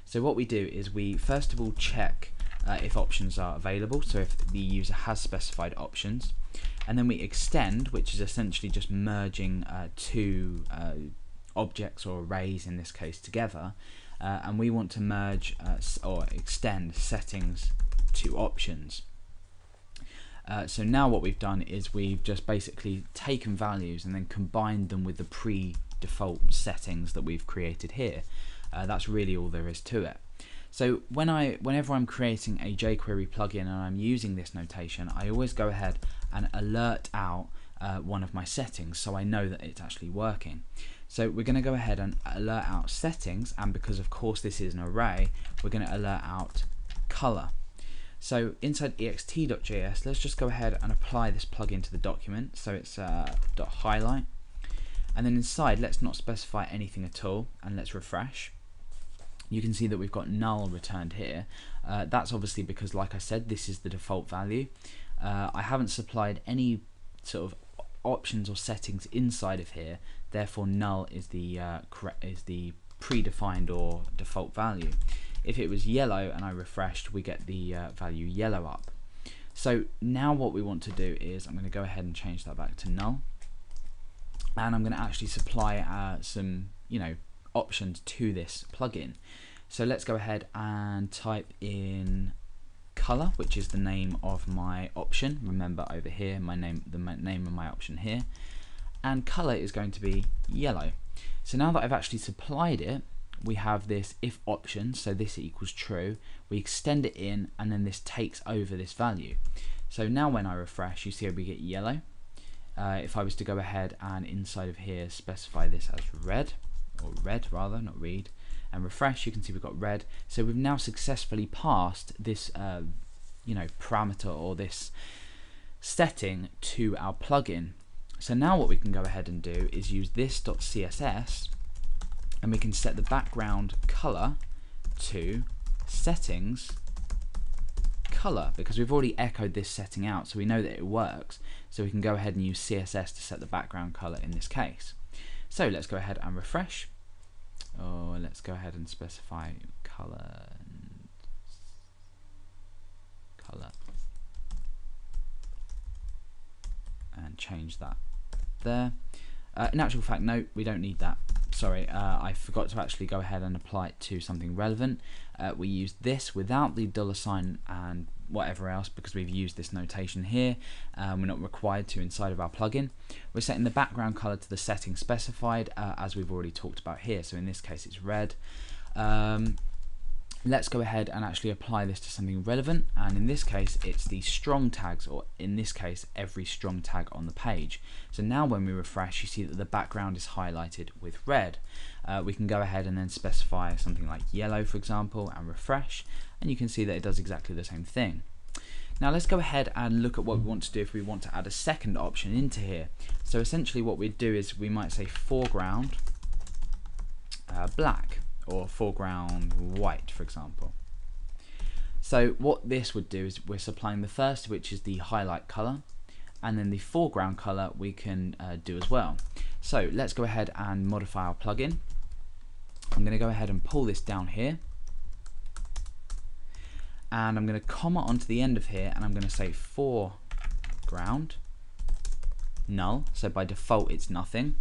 So what we do is we first of all check if options are available, so if the user has specified options, and then we extend, which is essentially just merging two objects or arrays in this case together, and we want to merge or extend settings to options. So now what we've done is we've just basically taken values and then combined them with the pre-default settings that we've created here. That's really all there is to it. So whenever I'm creating a jQuery plugin and I'm using this notation, I always go ahead and alert out one of my settings so I know that it's actually working. So we're going to go ahead and alert out settings, and because of course this is an array, we're going to alert out color. So inside ext.js, let's just go ahead and apply this plugin to the document. So it's .highlight, and then inside let's not specify anything at all, and let's refresh. You can see that we've got null returned here. That's obviously because, like I said, this is the default value. I haven't supplied any sort of options or settings inside of here, therefore null is the predefined or default value. If it was yellow and I refreshed, we get the value yellow up. So now what we want to do is I'm going to go ahead and change that back to null, and I'm going to actually supply some options to this plugin. So let's go ahead and type in color, which is the name of my option. Remember over here, the name of my option here, and color is going to be yellow. So now that I've actually supplied it, we have this if option, so this equals true, we extend it in, and then this takes over this value. So now when I refresh, you see we get yellow. If I was to go ahead and inside of here specify this as red, or red rather, not read, and refresh, you can see we've got red. So we've now successfully passed this parameter or this setting to our plugin. So now what we can go ahead and do is use this.css, and we can set the background color to settings color, because we've already echoed this setting out, so we know that it works. So we can go ahead and use CSS to set the background color in this case. So let's go ahead and refresh, or let's go ahead and specify color and change that there. In actual fact, no, we don't need that. Sorry, I forgot to actually go ahead and apply it to something relevant. We use this without the $sign and whatever else because we've used this notation here. We're not required to inside of our plugin. We're setting the background color to the setting specified as we've already talked about here. So in this case it's red. Let's go ahead and actually apply this to something relevant, and in this case it's the strong tags, or in this case every strong tag on the page. So now when we refresh, you see that the background is highlighted with red. We can go ahead and then specify something like yellow, for example, and refresh, and you can see that it does exactly the same thing. Now let's go ahead and look at what we want to do if we want to add a second option into here. So essentially what we'd do is we might say foreground black, or foreground white, for example. So what this would do is we're supplying the first, which is the highlight color, and then the foreground color we can do as well. So let's go ahead and modify our plugin. I'm going to go ahead and pull this down here, and I'm going to comma onto the end of here, and I'm going to say foreground null. So by default it's nothing.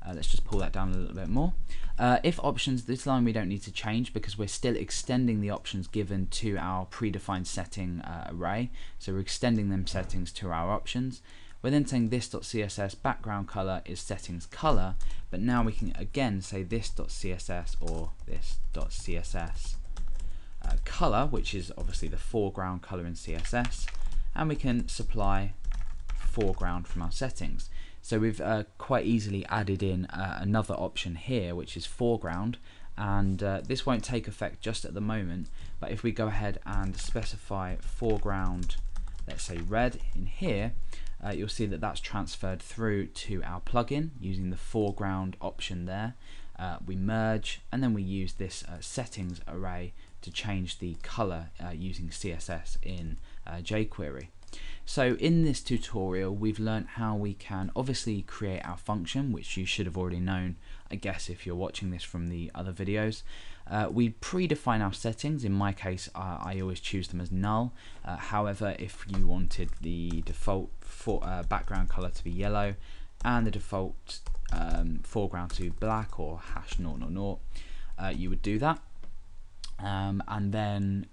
Let's just pull that down a little bit more. If options, this line we don't need to change because we're still extending the options given to our predefined setting array. So we're extending them settings to our options. We're then saying this.css background color is settings color, but now we can again say this.css or this.css color, which is obviously the foreground color in CSS, and we can supply foreground from our settings. So we've quite easily added in another option here, which is foreground, and this won't take effect just at the moment, but if we go ahead and specify foreground, let's say red in here, you'll see that that's transferred through to our plugin using the foreground option there. We merge, and then we use this settings array to change the color using CSS in jQuery. So in this tutorial we've learned how we can obviously create our function, which you should have already known, I guess, if you're watching this from the other videos. We predefine our settings. In my case I always choose them as null. However, if you wanted the default background color to be yellow and the default foreground to be black or #000, you would do that, and then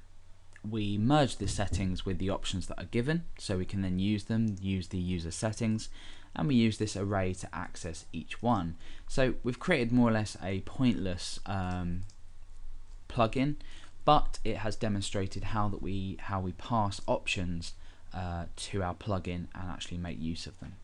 we merge the settings with the options that are given, so we can then use them, use the user settings, and we use this array to access each one. So we've created more or less a pointless plugin, but it has demonstrated how we pass options to our plugin and actually make use of them.